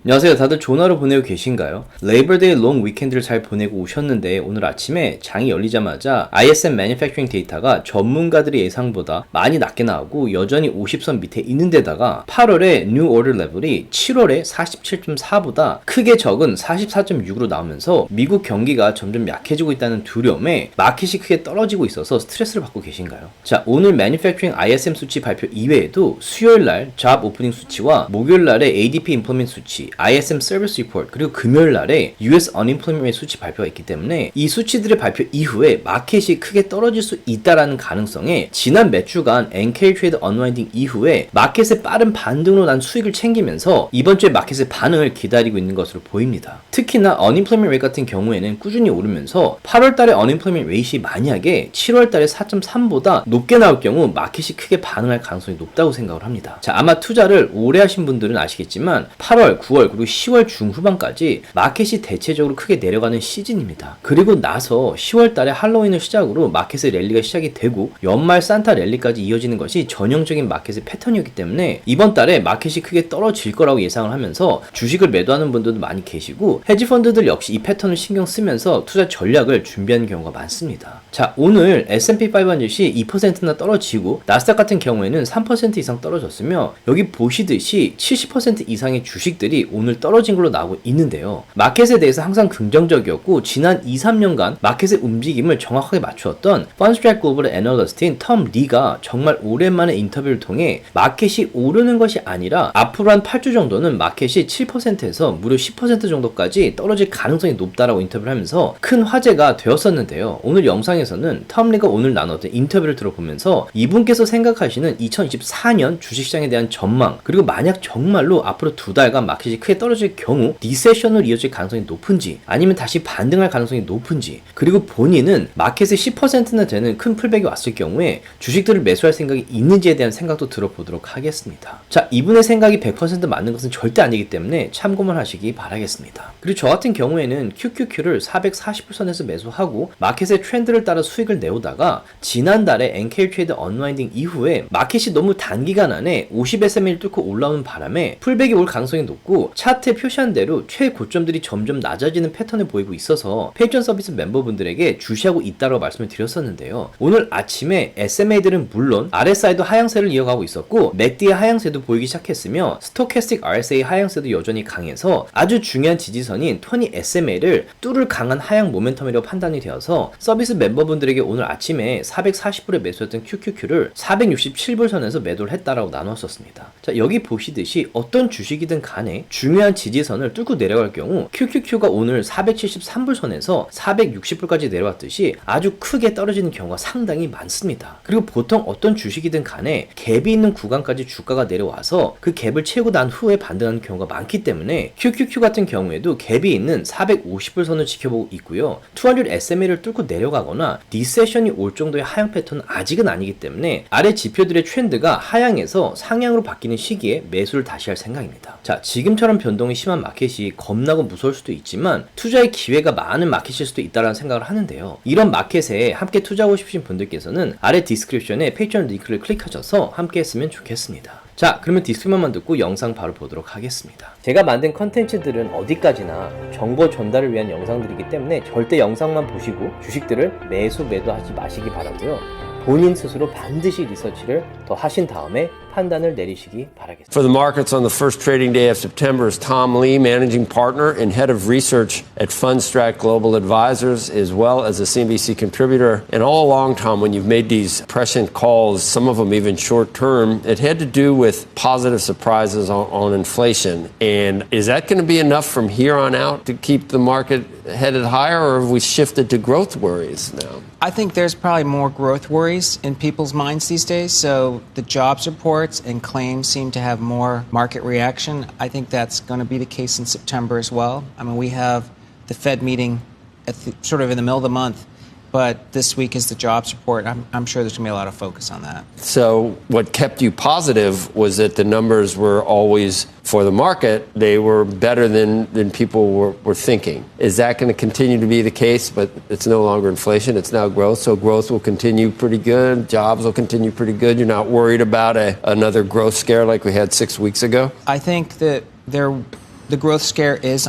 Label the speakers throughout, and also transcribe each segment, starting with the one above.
Speaker 1: 안녕하세요. 다들 좋은 하루 보내고 계신가요? 레이버데이 롱 위켄드를 잘 보내고 오셨는데 오늘 아침에 장이 열리자마자 ISM 매니팩처링 데이터가 전문가들의 예상보다 많이 낮게 나오고 여전히 50선 밑에 있는 데다가 8월에 뉴 오더 레벨이 7월에 47.4보다 크게 적은 44.6으로 나오면서 미국 경기가 점점 약해지고 있다는 두려움에 마켓이 크게 떨어지고 있어서 스트레스를 받고 계신가요? 자, 오늘 매니팩처링 ISM 수치 발표 이외에도 수요일날 잡 오프닝 수치와 목요일날의 ADP 임플리먼트 수치 ISM 서비스 리포트 그리고 금요일날에 US Unemployment 수치 발표가 있기 때문에 이 수치들의 발표 이후에 마켓이 크게 떨어질 수 있다라는 가능성에 지난 몇 주간 NK 트레이드 언와인딩 이후에 마켓의 빠른 반등으로 난 수익을 챙기면서 이번 주에 마켓의 반응을 기다리고 있는 것으로 보입니다. 특히나 Unemployment rate 같은 경우에는 꾸준히 오르면서 8월달에 Unemployment rate이 만약에 7월달에 4.3보다 높게 나올 경우 마켓이 크게 반응할 가능성이 높다고 생각을 합니다. 자, 아마 투자를 오래 하신 분들은 아시겠지만 8월, 9월 그리고 10월 중후반까지 마켓이 대체적으로 크게 내려가는 시즌입니다. 그리고 나서 10월 달에 할로윈을 시작으로 마켓의 랠리가 시작이 되고 연말 산타 랠리까지 이어지는 것이 전형적인 마켓의 패턴이었기 때문에 이번 달에 마켓이 크게 떨어질 거라고 예상을 하면서 주식을 매도하는 분들도 많이 계시고 헤지펀드들 역시 이 패턴을 신경 쓰면서 투자 전략을 준비하는 경우가 많습니다. 자, 오늘 S&P 500이 2%나 떨어지고 나스닥 같은 경우에는 3% 이상 떨어졌으며 여기 보시듯이 70% 이상의 주식들이 오늘 떨어진 걸로 나오고 있는데요. 마켓에 대해서 항상 긍정적이었고 지난 2-3년간 마켓의 움직임을 정확하게 맞추었던 펀스트랙 글로벌의 애널리스트인 톰 리가 정말 오랜만에 인터뷰를 통해 마켓이 오르는 것이 아니라 앞으로 한 8주 정도는 마켓이 7%에서 무려 10% 정도까지 떨어질 가능성이 높다라고 인터뷰를 하면서 큰 화제가 되었었는데요. 오늘 영상에서는 톰 리가 오늘 나눴던 인터뷰를 들어보면서 이분께서 생각하시는 2024년 주식시장에 대한 전망 그리고 만약 정말로 앞으로 2달간 마켓이 크게 떨어질 경우 리세션으로 이어질 가능성이 높은지 아니면 다시 반등할 가능성이 높은지 그리고 본인은 마켓에 10%나 되는 큰 풀백이 왔을 경우에 주식들을 매수할 생각이 있는지에 대한 생각도 들어보도록 하겠습니다. 자, 이분의 생각이 100% 맞는 것은 절대 아니기 때문에 참고만 하시기 바라겠습니다. 그리고 저 같은 경우에는 QQQ를 440불선에서 매수하고 마켓의 트렌드를 따라 수익을 내오다가 지난달에 NK 트레이드 언와인딩 이후에 마켓이 너무 단기간 안에 50 SMA를 뚫고 올라오는 바람에 풀백이 올 가능성이 높고 차트에 표시한 대로 최고점들이 점점 낮아지는 패턴을 보이고 있어서 페이트리온 서비스 멤버분들에게 주시하고 있다고 말씀을 드렸었는데요. 오늘 아침에 SMA들은 물론 RSI도 하향세를 이어가고 있었고 맥디의 하향세도 보이기 시작했으며 스토캐스틱 RSI 하향세도 여전히 강해서 아주 중요한 지지선인 20 SMA를 뚫을 강한 하향 모멘텀이라고 판단이 되어서 서비스 멤버분들에게 오늘 아침에 440불에 매수했던 QQQ를 467불 선에서 매도를 했다라고 나눴었습니다. 자, 여기 보시듯이 어떤 주식이든 간에 중요한 지지선을 뚫고 내려갈 경우 QQQ가 오늘 473불 선에서 460불까지 내려왔듯이 아주 크게 떨어지는 경우가 상당히 많습니다. 그리고 보통 어떤 주식이든 간에 갭이 있는 구간까지 주가가 내려와서 그 갭을 채우고 난 후에 반등하는 경우가 많기 때문에 QQQ 같은 경우에도 갭이 있는 450불 선을 지켜보고 있고요. 200 SMA를 뚫고 내려가거나 디세션이 올 정도의 하향 패턴은 아직은 아니기 때문에 아래 지표들의 트렌드가 하향에서 상향으로 바뀌는 시기에 매수를 다시 할 생각입니다. 자, 지금처럼 변동이 심한 마켓이 겁나고 무서울 수도 있지만 투자의 기회가 많은 마켓일 수도 있다는 생각을 하는데요. 이런 마켓에 함께 투자하고 싶으신 분들께서는 아래 디스크립션에 페이트리온 링크를 클릭하셔서 함께 했으면 좋겠습니다. 자, 그러면 디스크만 듣고 영상 바로 보도록 하겠습니다. 제가 만든 컨텐츠들은 어디까지나 정보 전달을 위한 영상들이기 때문에 절대 영상만 보시고 주식들을 매도하지 마시기 바라고요. 본인 스스로 반드시 리서치를 더 하신 다음에 판단을 내리시기 바라겠습니다.
Speaker 2: For the markets on the first trading day of September is Tom Lee, managing partner and head of research at Fundstrat Global Advisors, as well as a CNBC contributor. And all along, Tom, when you've made these prescient calls, some of them even short term, it had to do with positive surprises on inflation. And is that going to be enough from here on out to keep the market headed higher, or have we shifted to growth worries now?
Speaker 3: I think there's probably more growth worries in people's minds these days. So the jobs reports and claims seem to have more market reaction. I think that's going to be the case in September as well. I mean, we have the Fed meeting at sort of in the middle of the month. But this week is the jobs report. I'm sure there's going to be a lot of focus on that.
Speaker 2: So what kept you positive was that the numbers were always, for the market, they were better than people were thinking. Is that going to continue to be the case? But it's no longer inflation. It's now growth. So growth will continue pretty good. Jobs will continue pretty good. You're not worried about another growth scare like we had 6 weeks ago?
Speaker 3: I think that there the growth scare is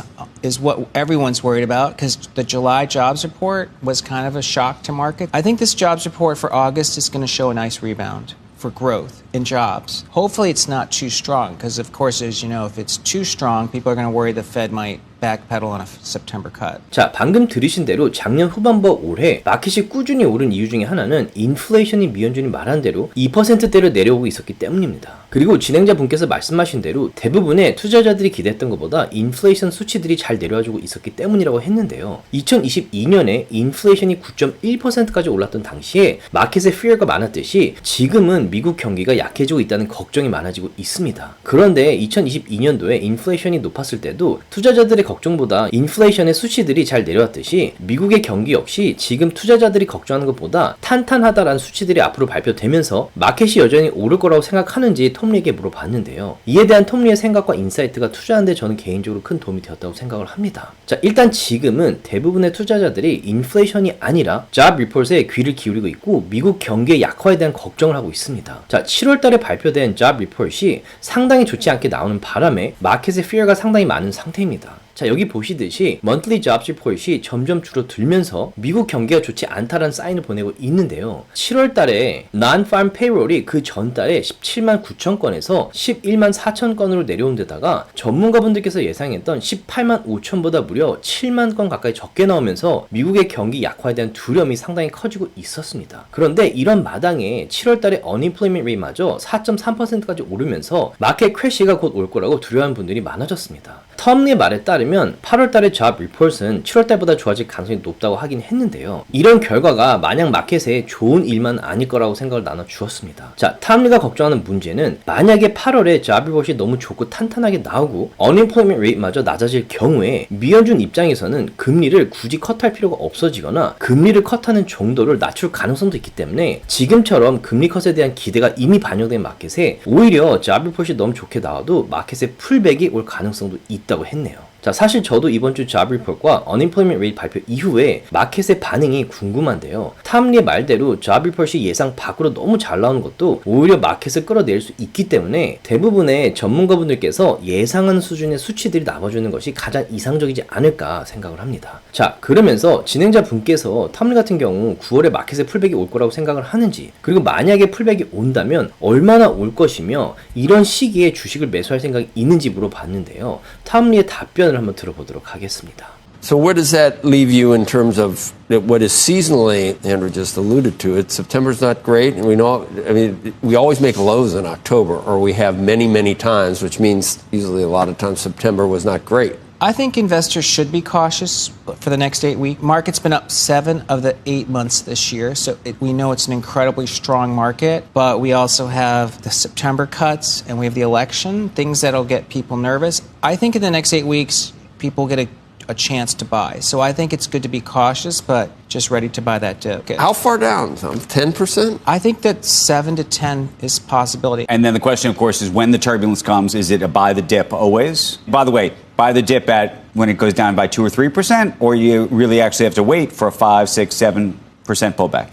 Speaker 3: what everyone's worried about because the July jobs report was kind of a shock to market. I think this jobs report for August is going to show a nice rebound for growth in jobs. Hopefully it's not too strong because, of course, as you know, if it's too strong, people are going to worry the Fed might backpedal on a September cut.
Speaker 1: 자, 방금 들으신 대로 작년 후반부와 올해 마켓이 꾸준히 오른 이유 중에 하나는 인플레이션이 미연준이 말한 대로 2%대로 내려오고 있었기 때문입니다. 그리고 진행자분께서 말씀하신 대로 대부분의 투자자들이 기대했던 것보다 인플레이션 수치들이 잘 내려와주고 있었기 때문이라고 했는데요. 2022년에 인플레이션이 9.1%까지 올랐던 당시에 마켓에 fear가 많았듯이 지금은 미국 경기가 약해지고 있다는 걱정이 많아지고 있습니다. 그런데 2022년도에 인플레이션이 높았을 때도 투자자들의 걱정보다 인플레이션의 수치들이 잘 내려왔듯이 미국의 경기 역시 지금 투자자들이 걱정하는 것보다 탄탄하다라는 수치들이 앞으로 발표되면서 마켓이 여전히 오를 거라고 생각하는지 톰리에게 물어봤는데요. 이에 대한 톰리의 생각과 인사이트가 투자하는데 저는 개인적으로 큰 도움이 되었다고 생각을 합니다. 자, 일단 지금은 대부분의 투자자들이 인플레이션이 아니라 job report에 귀를 기울이고 있고 미국 경기의 약화에 대한 걱정을 하고 있습니다. 자, 7월 달에 발표된 job report이 상당히 좋지 않게 나오는 바람에 마켓의 fear가 상당히 많은 상태입니다. 자, 여기 보시듯이 monthly jobs report이 점점 줄어들면서 미국 경기가 좋지 않다라는 사인을 보내고 있는데요. 7월 달에 non-farm payroll이 그 전달에 17만 9천 건에서 11만 4천 건으로 내려온 데다가 전문가분들께서 예상했던 18만 5천보다 무려 7만 건 가까이 적게 나오면서 미국의 경기 약화에 대한 두려움이 상당히 커지고 있었습니다. 그런데 이런 마당에 7월 달에 unemployment rate마저 4.3%까지 오르면서 마켓 크래시가 곧 올 거라고 두려워하는 분들이 많아졌습니다. 텀리의 말에 따르면 8월 달의 job report은 7월 달보다 좋아질 가능성이 높다고 하긴 했는데요. 이런 결과가 마냥 마켓에 좋은 일만 아닐 거라고 생각을 나눠 주었습니다. 자, 텀리가 걱정하는 문제는 만약에 8월에 job report이 너무 좋고 탄탄하게 나오고 unemployment rate마저 낮아질 경우에 미연준 입장에서는 금리를 굳이 컷할 필요가 없어지거나 금리를 컷하는 정도를 낮출 가능성도 있기 때문에 지금처럼 금리 컷에 대한 기대가 이미 반영된 마켓에 오히려 job report이 너무 좋게 나와도 마켓에 풀백이 올 가능성도 있다고 했네요. 자, 사실 저도 이번 주 job report과 unemployment rate 발표 이후에 마켓의 반응이 궁금한데요. 탐리의 말대로 job report이 예상 밖으로 너무 잘 나오는 것도 오히려 마켓을 끌어내릴 수 있기 때문에 대부분의 전문가분들께서 예상한 수준의 수치들이 나와주는 것이 가장 이상적이지 않을까 생각을 합니다. 자, 그러면서 진행자분께서 탐리 같은 경우 9월에 마켓에 풀백이 올 거라고 생각을 하는지, 그리고 만약에 풀백이 온다면 얼마나 올 것이며 이런 시기에 주식을 매수할 생각이 있는지 물어봤는데요. 탐리의 답변을 한번 들어보도록 하겠습니다.
Speaker 2: So where does that leave you in terms of what is seasonally, Andrew just alluded to it, September's not great, and we know, I mean, we always make lows in October, or we have many, many times, which means usually a lot of times September was not great.
Speaker 3: I think investors should be cautious for the next 8 weeks. Market's been up 7 of the 8 months this year, so we know it's an incredibly strong market, but we also have the September cuts and we have the election, things that'll get people nervous. I think in the next 8 weeks, people get a chance to buy. So I think it's good to be cautious, but just ready to buy that dip.
Speaker 2: How far down, Tom? 10%?
Speaker 3: I think that 7 to 10 is a possibility.
Speaker 4: And then the question, of course, is when the turbulence comes, is it a buy the dip always? By the way, buy the dip at when it goes down by 2 or 3%, or you really actually have to wait for a 5, 6, 7% pullback?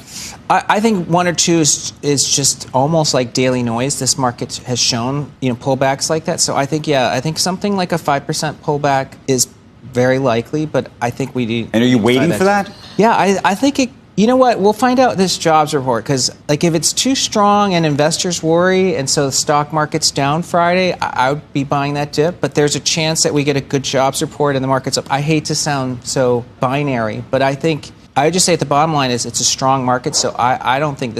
Speaker 3: I think 1 or 2 is just almost like daily noise. This market has shown, pullbacks like that. So I think something like a 5% pullback is very likely, but I think we need.
Speaker 4: And are you waiting for that?
Speaker 3: Yeah, I think it. You know what? We'll find out this jobs report because, if it's too strong and investors worry, and so the stock market's down Friday, I would be buying that dip. But there's a chance that we get a good jobs report and the market's up. I hate to sound so binary, but I think. I would just say at the bottom line is it's a strong market, so I don't think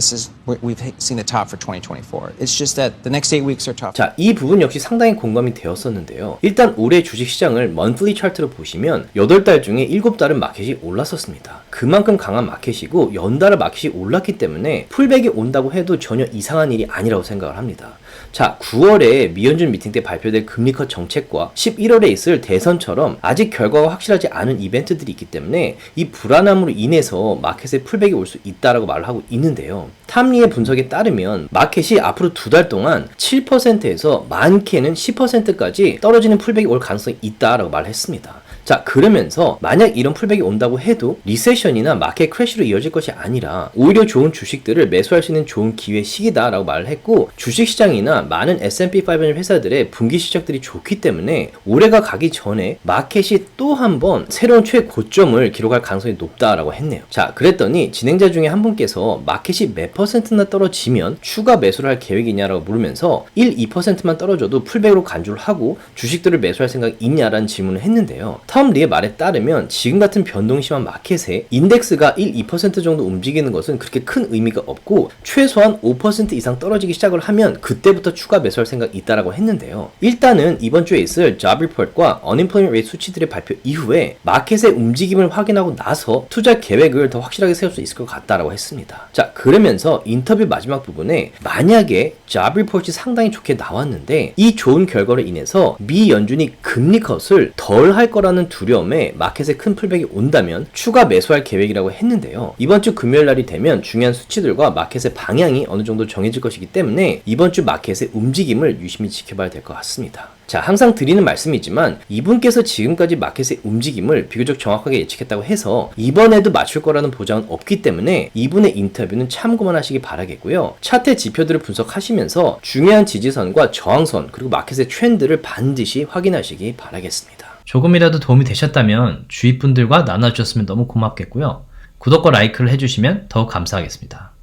Speaker 3: we've seen the top for 2024. It's just that the next 8 weeks are tough.
Speaker 1: 자, 이 부분 역시 상당히 공감이 되었었는데요. 일단 올해 주식시장을 monthly 차트로 보시면 8달 중에 7달은 마켓이 올랐었습니다. 그만큼 강한 마켓이고 연달아 마켓이 올랐기 때문에 풀백이 온다고 해도 전혀 이상한 일이 아니라고 생각을 합니다. 자, 9월에 미연준 미팅 때 발표될 금리컷 정책과 11월에 있을 대선처럼 아직 결과가 확실하지 않은 이벤트들이 있기 때문에 이 불안함으로 인해서 마켓에 풀백이 올 수 있다라고 말을 하고 있는데요. 탐리의 분석에 따르면 마켓이 앞으로 2달 동안 7%에서 많게는 10%까지 떨어지는 풀백이 올 가능성이 있다라고 말했습니다. 자, 자, 그러면서 만약 이런 풀백이 온다고 해도 리세션이나 마켓 크래시로 이어질 것이 아니라 오히려 좋은 주식들을 매수할 수 있는 좋은 기회 시기다라고 말을 했고, 주식시장이나 많은 S&P 500 회사들의 분기 실적들이 좋기 때문에 올해가 가기 전에 마켓이 또 한 번 새로운 최고점을 기록할 가능성이 높다라고 했네요. 자, 그랬더니 진행자 중에 한 분께서 마켓이 몇 %나 떨어지면 추가 매수를 할 계획이냐라고 물으면서 1, 2%만 떨어져도 풀백으로 간주를 하고 주식들을 매수할 생각이 있냐라는 질문을 했는데요. 텀 리의 말에 따르면 지금 같은 변동이 심한 마켓에 인덱스가 1, 2% 정도 움직이는 것은 그렇게 큰 의미가 없고 최소한 5% 이상 떨어지기 시작을 하면 그때부터 추가 매수할 생각이 있다라고 했는데요. 일단은 이번 주에 있을 job report과 unemployment rate 수치들의 발표 이후에 마켓의 움직임을 확인하고 나서 투자 계획을 더 확실하게 세울 수 있을 것 같다라고 했습니다. 자, 그러면서 인터뷰 마지막 부분에 만약에 job report이 상당히 좋게 나왔는데 이 좋은 결과로 인해서 미 연준이 금리 컷을 덜 할 거라는 두려움에 마켓에 큰 풀백이 온다면 추가 매수할 계획이라고 했는데요. 이번 주 금요일 날이 되면 중요한 수치들과 마켓의 방향이 어느 정도 정해질 것이기 때문에 이번 주 마켓의 움직임을 유심히 지켜봐야 될 것 같습니다. 자, 항상 드리는 말씀이지만 이분께서 지금까지 마켓의 움직임을 비교적 정확하게 예측했다고 해서 이번에도 맞출 거라는 보장은 없기 때문에 이분의 인터뷰는 참고만 하시기 바라겠고요. 차트 지표들을 분석하시면서 중요한 지지선과 저항선 그리고 마켓의 트렌드를 반드시 확인하시기 바라겠습니다.
Speaker 5: 조금이라도 도움이 되셨다면 주위 분들과 나눠주셨으면 너무 고맙겠고요. 구독과 라이크를 해주시면 더욱 감사하겠습니다.